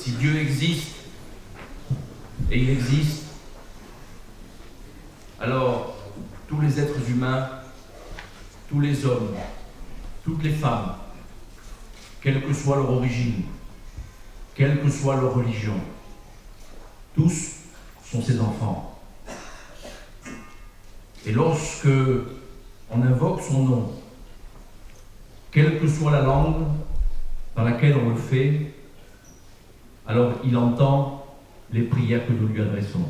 si Dieu existe, et il existe, alors tous les êtres humains, tous les hommes, toutes les femmes, quelle que soit leur origine, quelle que soit leur religion, tous sont ses enfants. Et lorsque on invoque son nom, quelle que soit la langue dans laquelle on le fait, alors il entend les prières que nous lui adressons.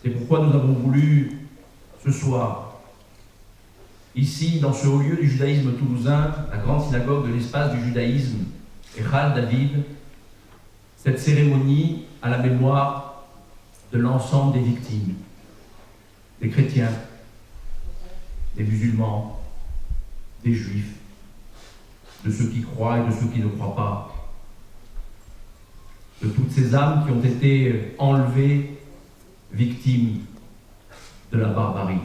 C'est pourquoi nous avons voulu, ce soir, ici, dans ce haut lieu du judaïsme toulousain, la grande synagogue de l'espace du judaïsme, Echal David, cette cérémonie à la mémoire de l'ensemble des victimes, des chrétiens, des musulmans, des juifs, de ceux qui croient et de ceux qui ne croient pas, de toutes ces âmes qui ont été enlevées, victimes de la barbarie.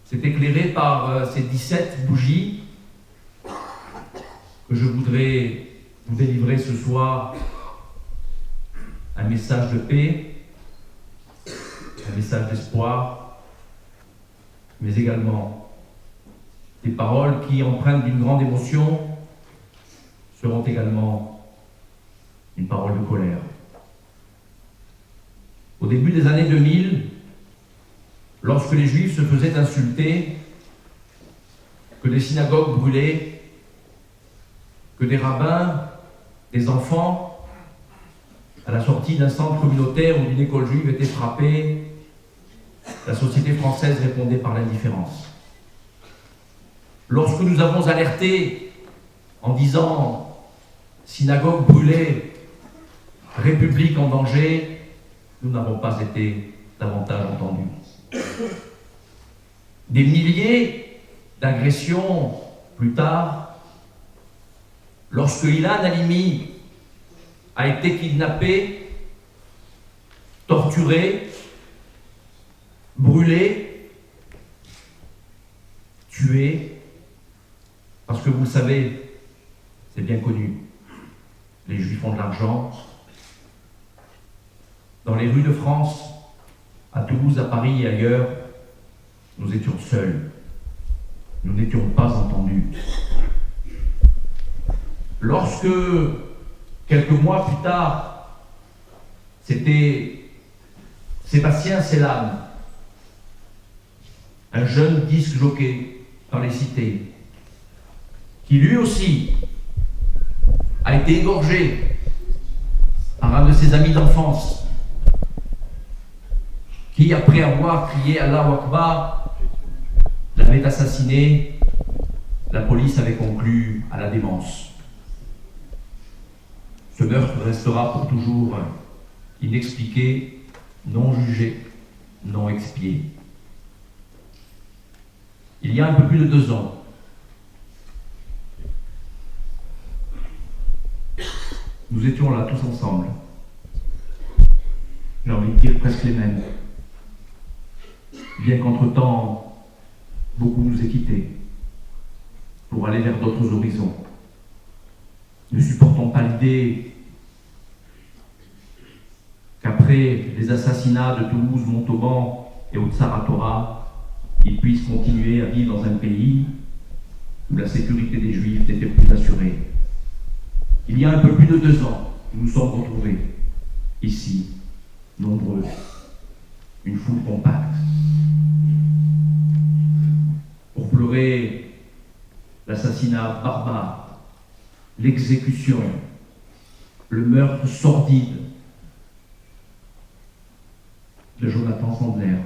C'est éclairé par ces 17 bougies que je voudrais vous délivrer ce soir un message de paix, un message d'espoir, mais également des paroles qui, empreintes d'une grande émotion, seront également une parole de colère. Au début des années 2000, lorsque les Juifs se faisaient insulter, que des synagogues brûlaient, que des rabbins, des enfants, à la sortie d'un centre communautaire ou d'une école juive étaient frappés, la société française répondait par l'indifférence. Lorsque nous avons alerté en disant « synagogue brûlée, République en danger », nous n'avons pas été davantage entendus. Des milliers d'agressions plus tard, lorsque Ilan Halimi a été kidnappé, torturé, brûlé, tué, parce que vous le savez, c'est bien connu, les Juifs ont de l'argent. Dans les rues de France, à Toulouse, à Paris et ailleurs, nous étions seuls. Nous n'étions pas entendus. Lorsque, quelques mois plus tard, c'était Sébastien Selam, un jeune disque jockey dans les cités, qui lui aussi a été égorgé par un de ses amis d'enfance, qui, après avoir crié Allahu Akbar, l'avait assassiné. La police avait conclu à la démence. Ce meurtre restera pour toujours inexpliqué, non jugé, non expié. Il y a un peu plus de 2 ans, nous étions là tous ensemble. J'ai envie de dire presque les mêmes. Bien qu'entre-temps, beaucoup nous aient quittés pour aller vers d'autres horizons. Ne supportons pas l'idée qu'après les assassinats de Toulouse, Montauban et Otsar Torah, ils puissent continuer à vivre dans un pays où la sécurité des Juifs n'était plus assurée. Il y a un peu plus de 2 ans, nous nous sommes retrouvés ici, nombreux, une foule compacte, pour pleurer l'assassinat barbare, l'exécution, le meurtre sordide de Jonathan Sandler,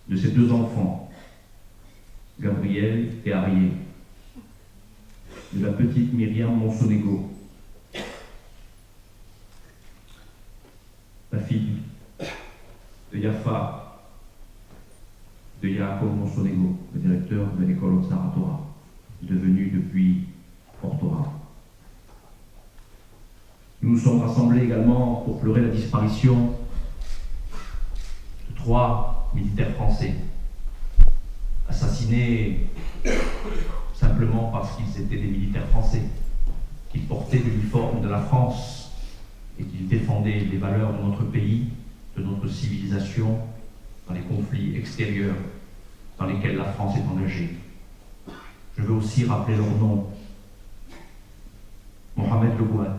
de ses 2 enfants, Gabriel et Arié, de la petite Myriam Monsonego, la fille de Yafa, de Yaakov Monsonego, le directeur de l'école Otsar Torah, devenu depuis Portora. Nous nous sommes rassemblés également pour pleurer la disparition de 3 militaires français, assassinés simplement parce qu'ils étaient des militaires français, qu'ils portaient l'uniforme de la France et qu'ils défendaient les valeurs de notre pays, de notre civilisation, dans les conflits extérieurs dans lesquels la France est engagée. Je veux aussi rappeler leur nom. Mohamed Le Gouat,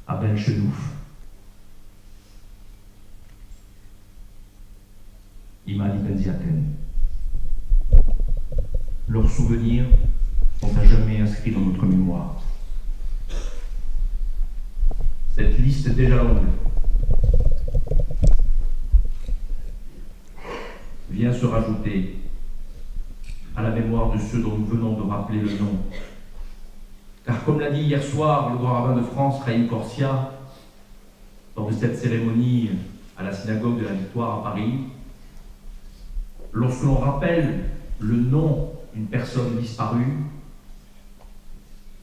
Abel Chenouf, Imani Benziaten. Leurs souvenirs sont à jamais inscrits dans notre mémoire. Cette liste est déjà longue. Vient se rajouter à la mémoire de ceux dont nous venons de rappeler le nom. Car comme l'a dit hier soir le grand rabbin de France, Raïm Corsia, lors de cette cérémonie à la synagogue de la Victoire à Paris, lorsque l'on rappelle le nom d'une personne disparue,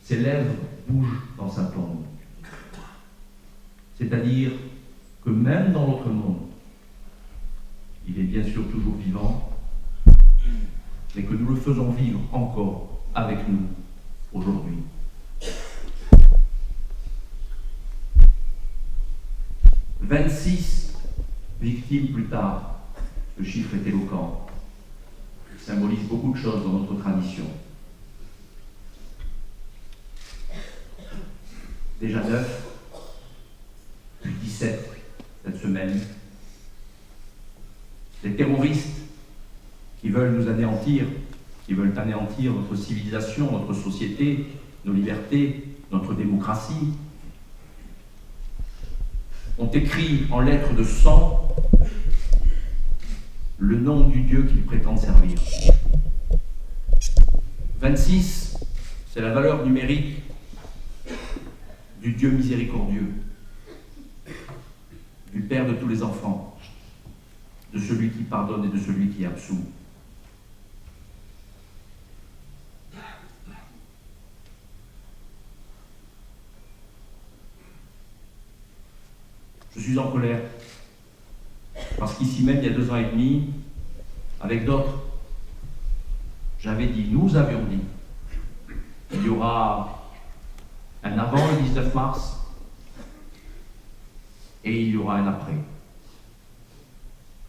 ses lèvres bougent dans sa tombe. C'est-à-dire que même dans notre monde, il est bien sûr toujours vivant, mais que nous le faisons vivre encore avec nous aujourd'hui. « 26 victimes plus tard », ce chiffre est éloquent, symbolise beaucoup de choses dans notre tradition. Déjà 9, puis 17 cette semaine. Les terroristes qui veulent nous anéantir, qui veulent anéantir notre civilisation, notre société, nos libertés, notre démocratie, ont écrit en lettres de sang le nom du Dieu qu'ils prétendent servir. 26, c'est la valeur numérique du Dieu miséricordieux, du Père de tous les enfants, de celui qui pardonne et de celui qui absout. Je suis en colère, parce qu'ici même, il y a 2 ans et demi, avec d'autres, j'avais dit, nous avions dit, il y aura un avant le 19 mars, et il y aura un après.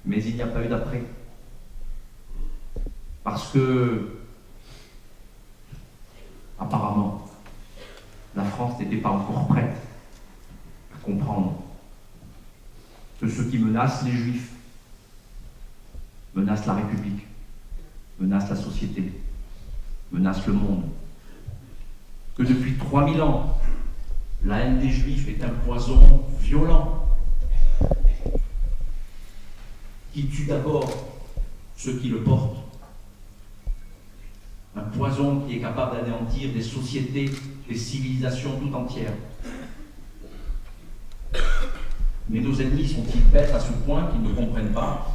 Mais il n'y a pas eu d'après. Parce que, apparemment, la France n'était pas encore prête à comprendre que ce qui menace les Juifs menace la République, menace la société, menace le monde. Que depuis 3000 ans, la haine des Juifs est un poison violent qui tue d'abord ceux qui le portent. Un poison qui est capable d'anéantir des sociétés, des civilisations tout entières. Mais nos ennemis sont-ils bêtes à ce point qu'ils ne comprennent pas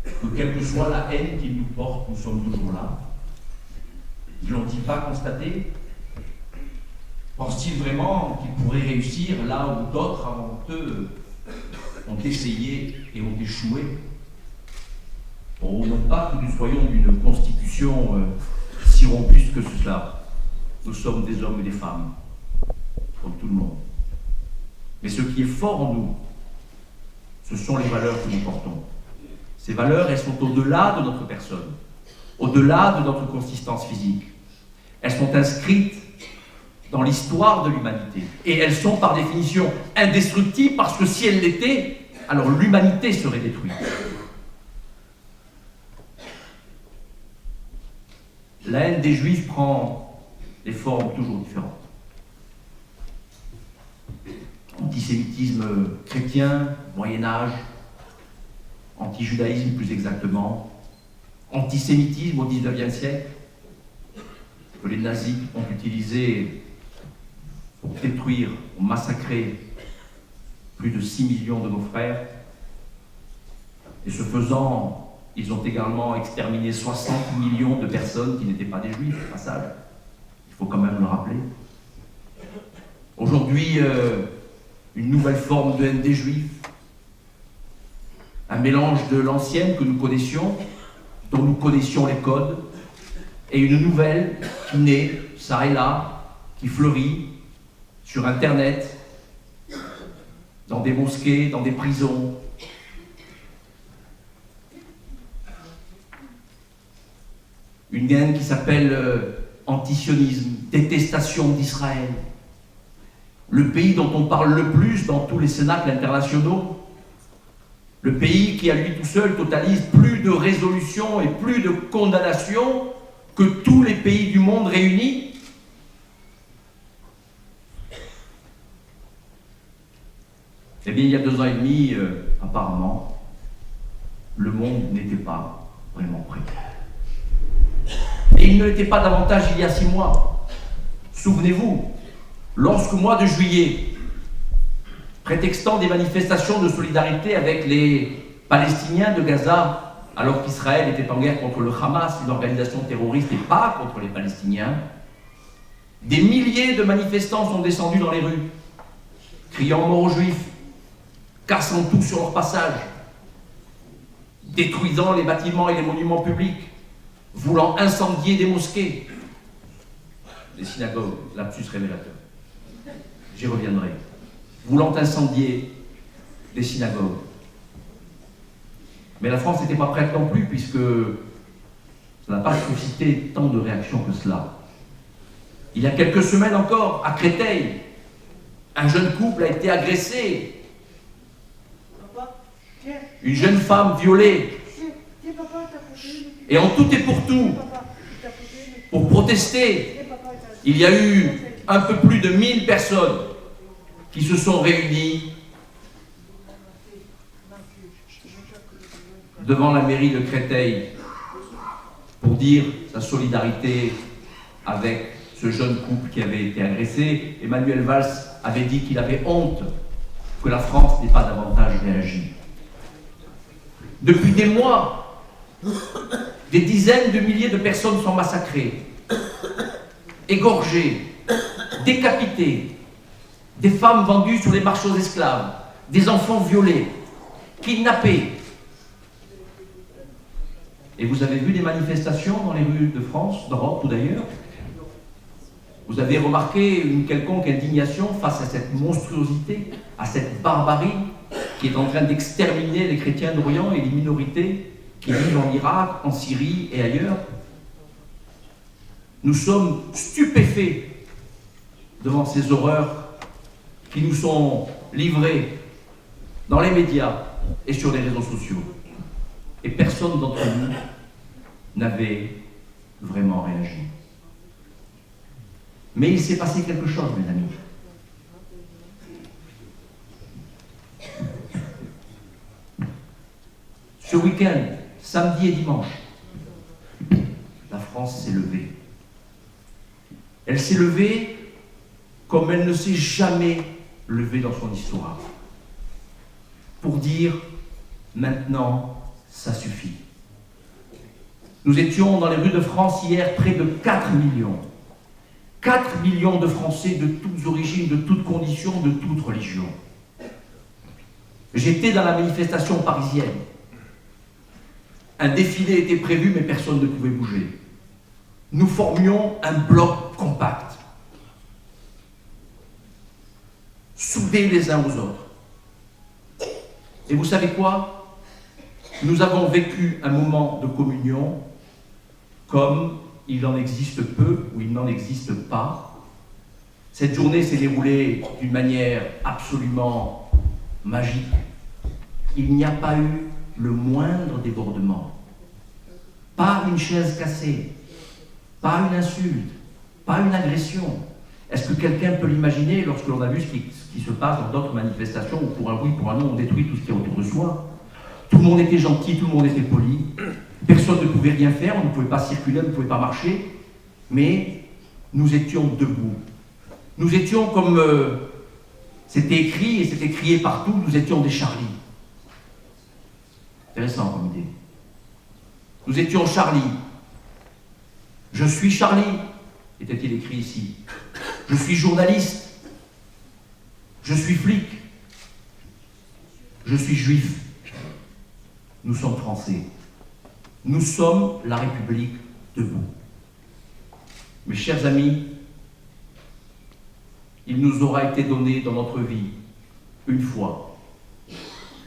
que quelle que soit la haine qu'ils nous portent, nous sommes toujours là? Ne l'ont-ils pas constaté? Pensent-ils vraiment qu'ils pourraient réussir là où d'autres avant eux ont essayé et ont échoué? Oh, non pas que nous soyons d'une constitution si robuste que cela. Nous sommes des hommes et des femmes, comme tout le monde. Mais ce qui est fort en nous, ce sont les valeurs que nous portons. Ces valeurs, elles sont au-delà de notre personne, au-delà de notre consistance physique. Elles sont inscrites dans l'histoire de l'humanité. Et elles sont par définition indestructibles parce que si elles l'étaient, alors l'humanité serait détruite. La haine des Juifs prend des formes toujours différentes. Antisémitisme chrétien, Moyen-Âge, antijudaïsme plus exactement, antisémitisme au XIXe siècle, que les nazis ont utilisé pour détruire, pour massacrer plus de 6 millions de nos frères. Et ce faisant, ils ont également exterminé 60 millions de personnes qui n'étaient pas des Juifs, au passage. Il faut quand même le rappeler. Aujourd'hui, une nouvelle forme de haine des Juifs, un mélange de l'ancienne que nous connaissions, dont nous connaissions les codes, et une nouvelle qui naît, ça et là, qui fleurit sur Internet, dans des mosquées, dans des prisons. Une haine qui s'appelle antisionisme, détestation d'Israël. Le pays dont on parle le plus dans tous les cénacles internationaux, le pays qui à lui tout seul totalise plus de résolutions et plus de condamnations que tous les pays du monde réunis. Eh bien, il y a 2 ans et demi, apparemment, le monde n'était pas vraiment prêt. Et il ne l'était pas davantage il y a 6 mois. Souvenez-vous, lorsqu'au mois de juillet, prétextant des manifestations de solidarité avec les Palestiniens de Gaza, alors qu'Israël était en guerre contre le Hamas, une organisation terroriste, et pas contre les Palestiniens, des milliers de manifestants sont descendus dans les rues, criant mort aux Juifs, cassant tout sur leur passage, détruisant les bâtiments et les monuments publics, voulant incendier des mosquées, des synagogues, lapsus révélateur. J'y reviendrai. Voulant incendier des synagogues. Mais la France n'était pas prête non plus, puisque ça n'a pas suscité tant de réactions que cela. Il y a quelques semaines encore, à Créteil, un jeune couple a été agressé. Une jeune femme violée. Et en tout et pour tout, pour protester, il y a eu un peu plus de 1000 personnes qui se sont réunies devant la mairie de Créteil pour dire sa solidarité avec ce jeune couple qui avait été agressé. Emmanuel Valls avait dit qu'il avait honte que la France n'ait pas davantage réagi. Depuis des mois, des dizaines de milliers de personnes sont massacrées, égorgées, décapitées, des femmes vendues sur les marchés aux esclaves, des enfants violés, kidnappés. Et vous avez vu des manifestations dans les rues de France, d'Europe ou d'ailleurs? Vous avez remarqué une quelconque indignation face à cette monstruosité, à cette barbarie qui est en train d'exterminer les chrétiens d'Orient et les minorités qui vivent en Irak, en Syrie et ailleurs? Nous sommes stupéfaits devant ces horreurs qui nous sont livrées dans les médias et sur les réseaux sociaux. Et personne d'entre nous n'avait vraiment réagi. Mais il s'est passé quelque chose, mes amis. Ce week-end, samedi et dimanche, la France s'est levée. Elle s'est levée comme elle ne s'est jamais levée dans son histoire. Pour dire, maintenant, ça suffit. Nous étions dans les rues de France hier près de 4 millions. 4 millions de Français de toutes origines, de toutes conditions, de toutes religions. J'étais dans la manifestation parisienne. Un défilé était prévu, mais personne ne pouvait bouger. Nous formions un bloc compact, soudés les uns aux autres. Et vous savez quoi? Nous avons vécu un moment de communion comme il en existe peu ou il n'en existe pas. Cette journée s'est déroulée d'une manière absolument magique. Il n'y a pas eu le moindre débordement. Pas une chaise cassée, pas une insulte, pas une agression. Est-ce que quelqu'un peut l'imaginer lorsque l'on a vu ce qui se passe dans d'autres manifestations où pour un oui, pour un non, on détruit tout ce qui est autour de soi? Tout le monde était gentil, tout le monde était poli. Personne ne pouvait rien faire, on ne pouvait pas circuler, on ne pouvait pas marcher. Mais nous étions debout. Nous étions comme c'était écrit et c'était crié partout, nous étions des Charlie. Intéressant comme idée. Nous étions Charlie. Je suis Charlie, était-il écrit ici. Je suis journaliste. Je suis flic. Je suis juif. Nous sommes Français. Nous sommes la République debout. Mes chers amis, il nous aura été donné dans notre vie, une fois,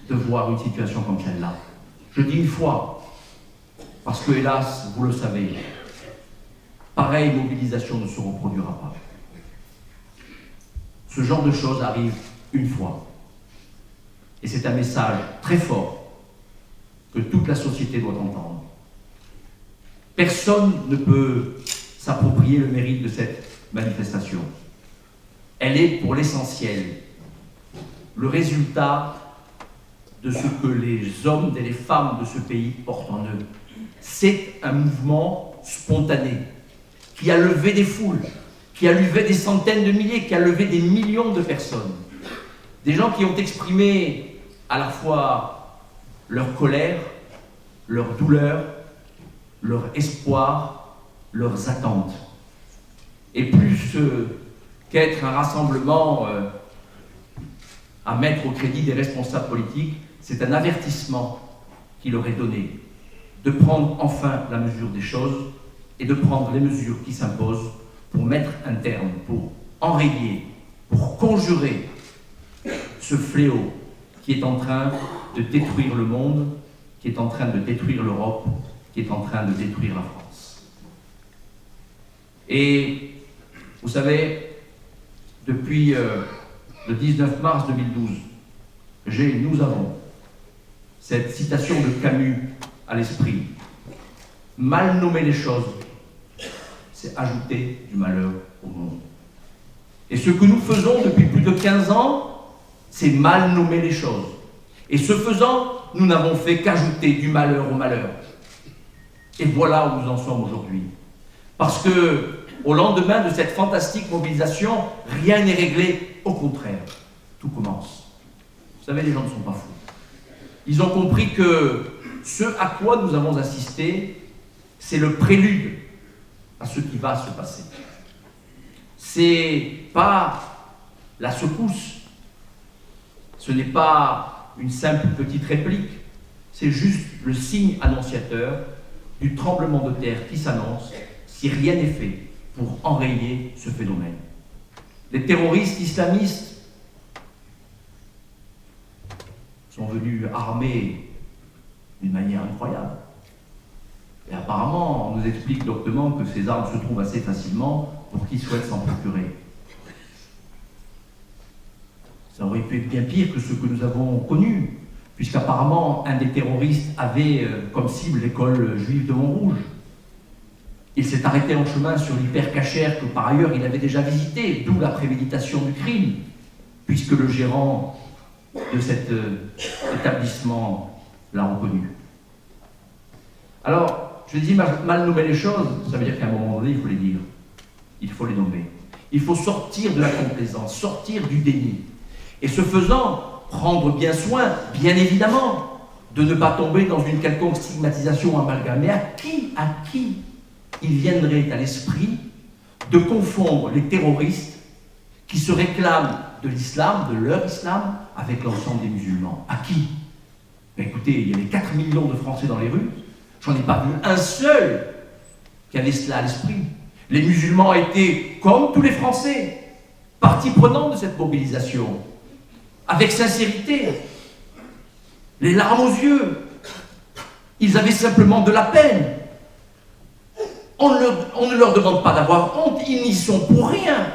de voir une situation comme celle-là. Je dis une fois, parce que hélas, vous le savez, pareille mobilisation ne se reproduira pas. Ce genre de choses arrive une fois. Et c'est un message très fort que toute la société doit entendre. Personne ne peut s'approprier le mérite de cette manifestation. Elle est, pour l'essentiel, le résultat de ce que les hommes et les femmes de ce pays portent en eux. C'est un mouvement spontané qui a levé des foules, qui a levé des centaines de milliers, qui a levé des millions de personnes. Des gens qui ont exprimé à la fois leur colère, leur douleur, leur espoir, leurs attentes. Et plus qu'être un rassemblement à mettre au crédit des responsables politiques, c'est un avertissement qui leur est donné de prendre enfin la mesure des choses et de prendre les mesures qui s'imposent pour mettre un terme, pour enrayer, pour conjurer ce fléau qui est en train de détruire le monde, qui est en train de détruire l'Europe, qui est en train de détruire la France. Et vous savez, depuis le 19 mars 2012, nous avons cette citation de Camus à l'esprit. Mal nommer les choses, c'est ajouter du malheur au monde. Et ce que nous faisons depuis plus de 15 ans, c'est mal nommer les choses. Et ce faisant, nous n'avons fait qu'ajouter du malheur au malheur. Et voilà où nous en sommes aujourd'hui. Parce que, au lendemain de cette fantastique mobilisation, rien n'est réglé. Au contraire, tout commence. Vous savez, les gens ne sont pas fous. Ils ont compris que ce à quoi nous avons assisté, c'est le prélude à ce qui va se passer. C'est pas la secousse, ce n'est pas une simple petite réplique, c'est juste le signe annonciateur du tremblement de terre qui s'annonce si rien n'est fait pour enrayer ce phénomène. Les terroristes islamistes sont venus armés d'une manière incroyable. Et apparemment, on nous explique doctement que ces armes se trouvent assez facilement pour qui souhaite s'en procurer. Ça aurait pu être bien pire que ce que nous avons connu, puisqu'apparemment, un des terroristes avait comme cible l'école juive de Montrouge. Il s'est arrêté en chemin sur l'hypercachère que par ailleurs il avait déjà visité, d'où la préméditation du crime, puisque le gérant de cet établissement l'a reconnu. Alors, je dis mal nommer les choses, ça veut dire qu'à un moment donné, il faut les dire. Il faut les nommer. Il faut sortir de la complaisance, sortir du déni. Et ce faisant, prendre bien soin, bien évidemment, de ne pas tomber dans une quelconque stigmatisation amalgamée. Mais à qui il viendrait à l'esprit de confondre les terroristes qui se réclament de l'islam, de leur islam, avec l'ensemble des musulmans? À qui? Ben écoutez, il y avait 4 millions de Français dans les rues, j'en ai pas vu un seul qui avait cela à l'esprit. Les musulmans étaient, comme tous les Français, partie prenante de cette mobilisation, avec sincérité, les larmes aux yeux. Ils avaient simplement de la peine. On ne leur demande pas d'avoir honte, ils n'y sont pour rien.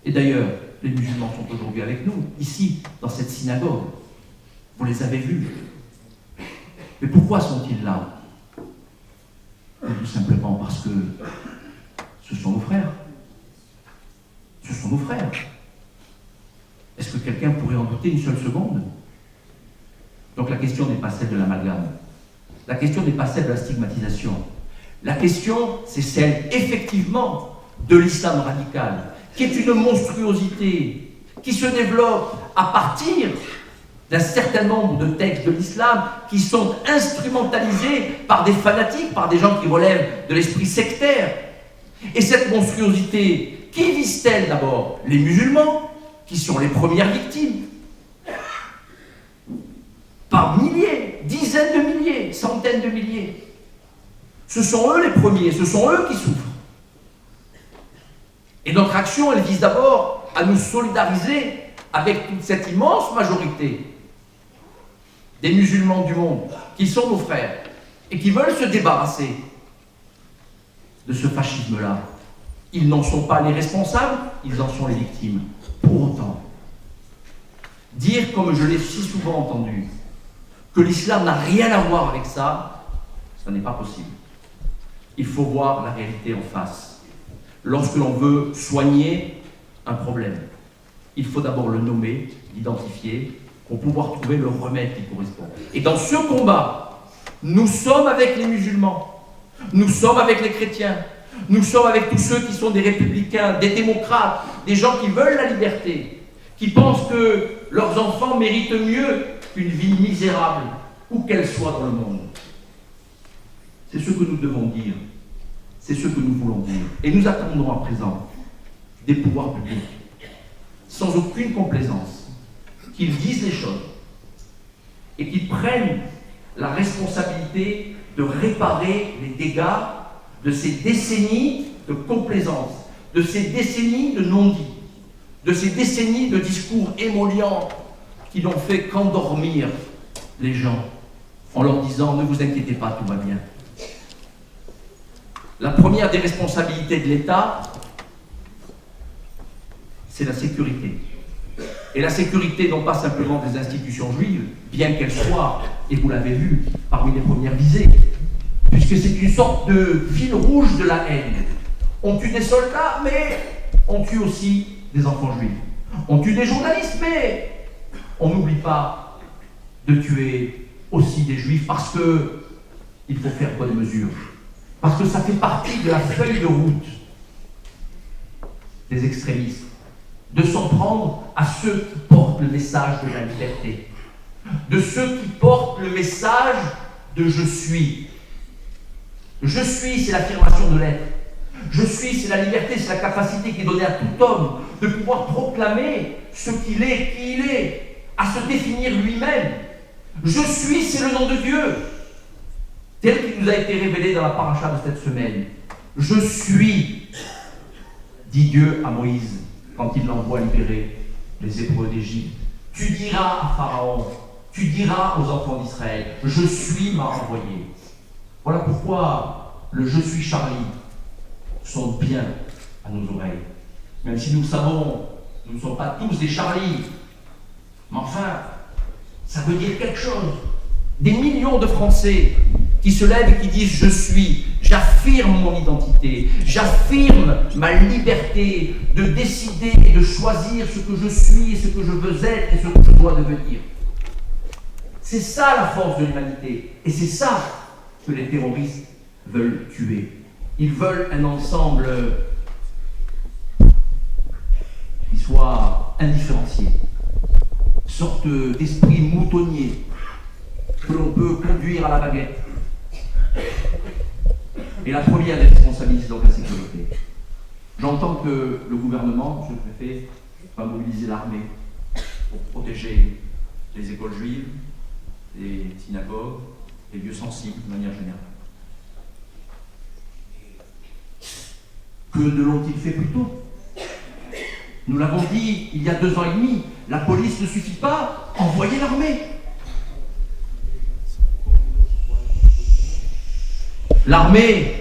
Et d'ailleurs, les musulmans sont aujourd'hui avec nous, ici, dans cette synagogue. Vous les avez vus. Mais pourquoi sont-ils là? Tout simplement parce que ce sont nos frères. Ce sont nos frères. Est-ce que quelqu'un pourrait en douter une seule seconde? Donc la question n'est pas celle de l'amalgame. La question n'est pas celle de la stigmatisation. La question, c'est celle, effectivement, de l'islam radical, qui est une monstruosité, qui se développe à partir d'un certain nombre de textes de l'islam qui sont instrumentalisés par des fanatiques, par des gens qui relèvent de l'esprit sectaire. Et cette monstruosité, qui vise-t-elle d'abord? Les musulmans, qui sont les premières victimes. Par milliers, dizaines de milliers, centaines de milliers. Ce sont eux les premiers, ce sont eux qui souffrent. Et notre action, elle vise d'abord à nous solidariser avec toute cette immense majorité des musulmans du monde, qui sont nos frères, et qui veulent se débarrasser de ce fascisme-là. Ils n'en sont pas les responsables, ils en sont les victimes. Pour autant, dire, comme je l'ai si souvent entendu, que l'islam n'a rien à voir avec ça, ça n'est pas possible. Il faut voir la réalité en face. Lorsque l'on veut soigner un problème, il faut d'abord le nommer, l'identifier, pour pouvoir trouver le remède qui correspond. Et dans ce combat, nous sommes avec les musulmans, nous sommes avec les chrétiens, nous sommes avec tous ceux qui sont des républicains, des démocrates, des gens qui veulent la liberté, qui pensent que leurs enfants méritent mieux qu'une vie misérable, où qu'elle soit dans le monde. C'est ce que nous devons dire, c'est ce que nous voulons dire. Et nous attendons à présent des pouvoirs publics, sans aucune complaisance, qu'ils disent les choses et qu'ils prennent la responsabilité de réparer les dégâts de ces décennies de complaisance, de ces décennies de non-dit, de ces décennies de discours émollients qui n'ont fait qu'endormir les gens en leur disant « Ne vous inquiétez pas, tout va bien ». La première des responsabilités de l'État, c'est la sécurité. Et la sécurité, non pas simplement des institutions juives, bien qu'elles soient, et vous l'avez vu, parmi les premières visées, puisque c'est une sorte de fil rouge de la haine. On tue des soldats, mais on tue aussi des enfants juifs. On tue des journalistes, mais on n'oublie pas de tuer aussi des juifs, parce qu'il faut faire bonne mesure. Parce que ça fait partie de la feuille de route des extrémistes, de s'en prendre à ceux qui portent le message de la liberté, de ceux qui portent le message de « je suis ». Je suis, c'est l'affirmation de l'être. Je suis, c'est la liberté, c'est la capacité qui est donnée à tout homme de pouvoir proclamer ce qu'il est, qui il est, à se définir lui-même. Je suis, c'est le nom de Dieu, tel qu'il nous a été révélé dans la paracha de cette semaine. Je suis, dit Dieu à Moïse quand il l'envoie libérer les Hébreux d'Égypte. Tu diras à Pharaon, tu diras aux enfants d'Israël, je suis m'a envoyé. Voilà pourquoi le « je suis Charlie » sonne bien à nos oreilles. Même si nous savons, nous ne sommes pas tous des Charlie. Mais enfin, ça veut dire quelque chose. Des millions de Français qui se lèvent et qui disent « je suis », j'affirme mon identité, j'affirme ma liberté de décider et de choisir ce que je suis, ce que je veux être et ce que je dois devenir. C'est ça la force de l'humanité. Et c'est ça que les terroristes veulent tuer. Ils veulent un ensemble qui soit indifférencié, sorte d'esprit moutonnier que l'on peut conduire à la baguette. Et la première des responsabilités, c'est donc la sécurité. J'entends que le gouvernement, monsieur le préfet, va mobiliser l'armée pour protéger les écoles juives, les synagogues, les lieux sensibles de manière générale. Que ne l'ont-ils fait plus tôt? Nous l'avons dit il y a 2 ans et demi, la police ne suffit pas, envoyez l'armée. L'armée,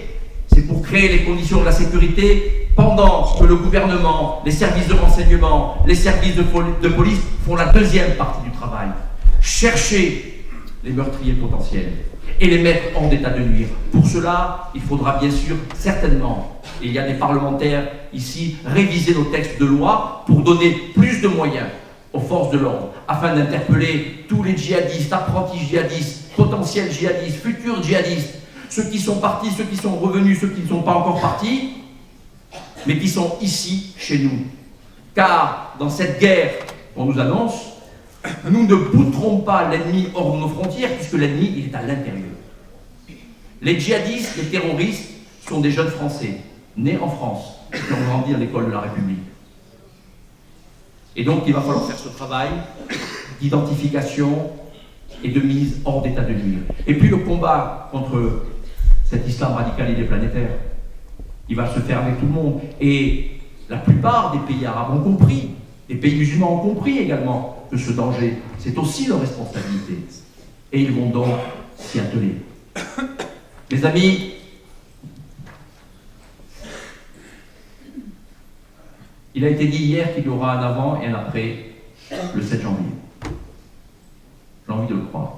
c'est pour créer les conditions de la sécurité pendant que le gouvernement, les services de renseignement, les services de police font la deuxième partie du travail. Chercher les meurtriers potentiels et les mettre hors d'état de nuire. Pour cela, il faudra bien sûr, certainement, et il y a des parlementaires ici, réviser nos textes de loi pour donner plus de moyens aux forces de l'ordre, afin d'interpeller tous les djihadistes, apprentis djihadistes, potentiels djihadistes, futurs djihadistes, ceux qui sont partis, ceux qui sont revenus, ceux qui ne sont pas encore partis, mais qui sont ici, chez nous. Car dans cette guerre qu'on nous annonce, nous ne bouterons pas l'ennemi hors de nos frontières, puisque l'ennemi, il est à l'intérieur. Les djihadistes, les terroristes, sont des jeunes Français, nés en France, qui ont grandi à l'école de la République. Et donc, il va falloir faire ce travail d'identification et de mise hors d'état de nuire. Et puis, le combat contre cet islam radical, il est planétaire. Il va se faire avec tout le monde. Et la plupart des pays arabes ont compris, les pays musulmans ont compris également que ce danger, c'est aussi leur responsabilité. Et ils vont donc s'y atteler. Mes amis, il a été dit hier qu'il y aura un avant et un après le 7 janvier. J'ai envie de le croire.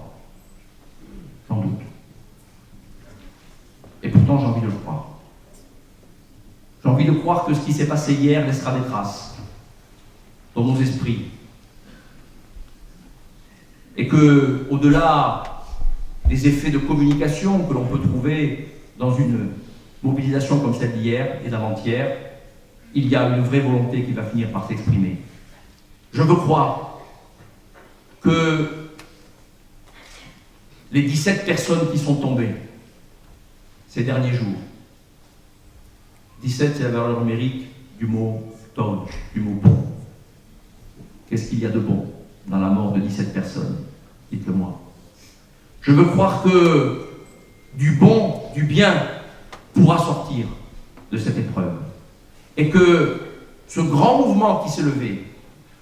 Sans doute. Et pourtant, j'ai envie de le croire. J'ai envie de croire que ce qui s'est passé hier laissera des traces dans nos esprits. Et que, au-delà des effets de communication que l'on peut trouver dans une mobilisation comme celle d'hier et d'avant-hier, il y a une vraie volonté qui va finir par s'exprimer. Je veux croire que les 17 personnes qui sont tombées ces derniers jours, 17 c'est la valeur numérique du mot tov, du mot bon. Qu'est-ce qu'il y a de bon dans la mort de 17 personnes? Dites-le-moi. Je veux croire que du bon, du bien pourra sortir de cette épreuve. Et que ce grand mouvement qui s'est levé,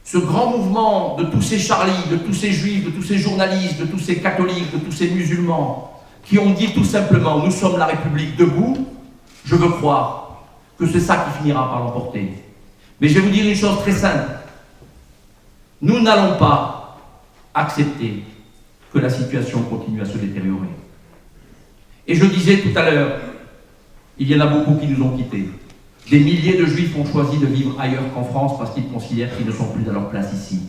ce grand mouvement de tous ces Charlie, de tous ces juifs, de tous ces journalistes, de tous ces catholiques, de tous ces musulmans, qui ont dit tout simplement « Nous sommes la République debout », je veux croire que c'est ça qui finira par l'emporter. Mais je vais vous dire une chose très simple. Nous n'allons pas accepter que la situation continue à se détériorer. Et je disais tout à l'heure, il y en a beaucoup qui nous ont quittés. Des milliers de Juifs ont choisi de vivre ailleurs qu'en France parce qu'ils considèrent qu'ils ne sont plus à leur place ici.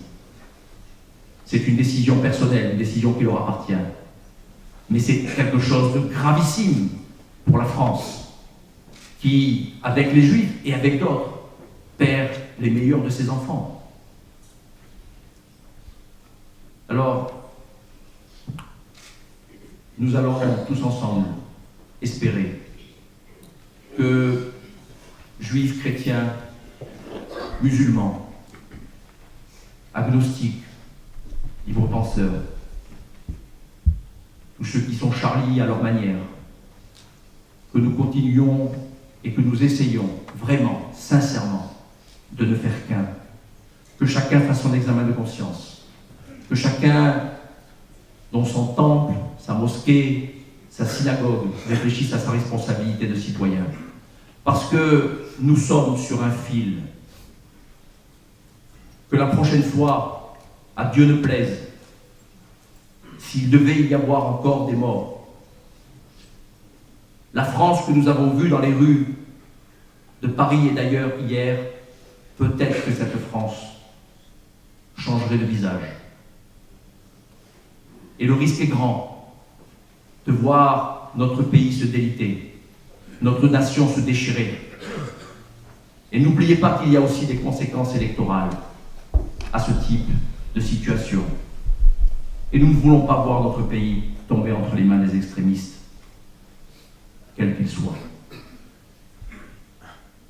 C'est une décision personnelle, une décision qui leur appartient. Mais c'est quelque chose de gravissime pour la France, qui, avec les Juifs et avec d'autres, perd les meilleurs de ses enfants. Alors, nous allons tous ensemble espérer que Juifs, chrétiens, musulmans, agnostiques, libres penseurs, tous ceux qui sont Charlie à leur manière, que nous continuions et que nous essayons vraiment, sincèrement, de ne faire qu'un, que chacun fasse son examen de conscience, que chacun, dans son temple, sa mosquée, sa synagogue, réfléchisse à sa responsabilité de citoyen. Parce que nous sommes sur un fil. Que la prochaine fois, à Dieu ne plaise, s'il devait y avoir encore des morts, la France que nous avons vue dans les rues de Paris et d'ailleurs hier, peut-être que cette France changerait de visage. Et le risque est grand de voir notre pays se déliter, notre nation se déchirer. Et n'oubliez pas qu'il y a aussi des conséquences électorales à ce type de situation. Et nous ne voulons pas voir notre pays tomber entre les mains des extrémistes, quels qu'ils soient.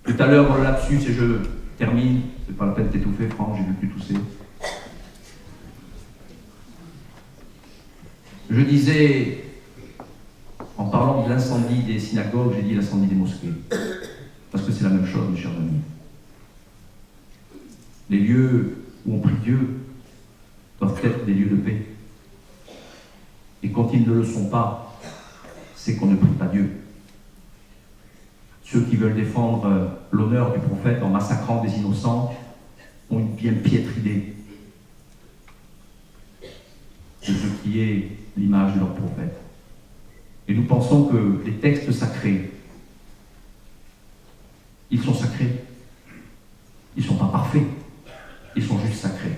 Tout à l'heure, le lapsus, et je termine, c'est pas la peine de t'étouffer, Franck, j'ai vu que tu toussais. Je disais, en parlant de l'incendie des synagogues, j'ai dit l'incendie des mosquées. Parce que c'est la même chose, mes chers amis. Les lieux où on prie Dieu doivent être des lieux de paix. Et quand ils ne le sont pas, c'est qu'on ne prie pas Dieu. Ceux qui veulent défendre l'honneur du prophète en massacrant des innocents ont une bien piètre idée de ce qui est l'image de leur prophète. Et nous pensons que les textes sacrés, ils sont sacrés. Ils ne sont pas parfaits. Ils sont juste sacrés.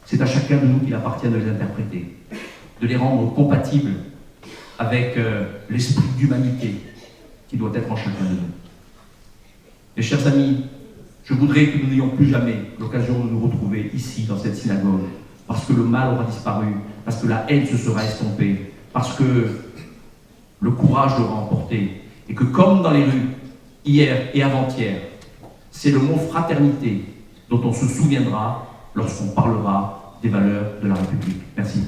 C'est à chacun de nous qu'il appartient de les interpréter, de les rendre compatibles avec l'esprit d'humanité qui doit être en chacun de nous. Mes chers amis, je voudrais que nous n'ayons plus jamais l'occasion de nous retrouver ici, dans cette synagogue, parce que le mal aura disparu, parce que la haine se sera estompée, parce que le courage l'aura emporté, et que comme dans les rues, hier et avant-hier, c'est le mot fraternité dont on se souviendra lorsqu'on parlera des valeurs de la République. Merci.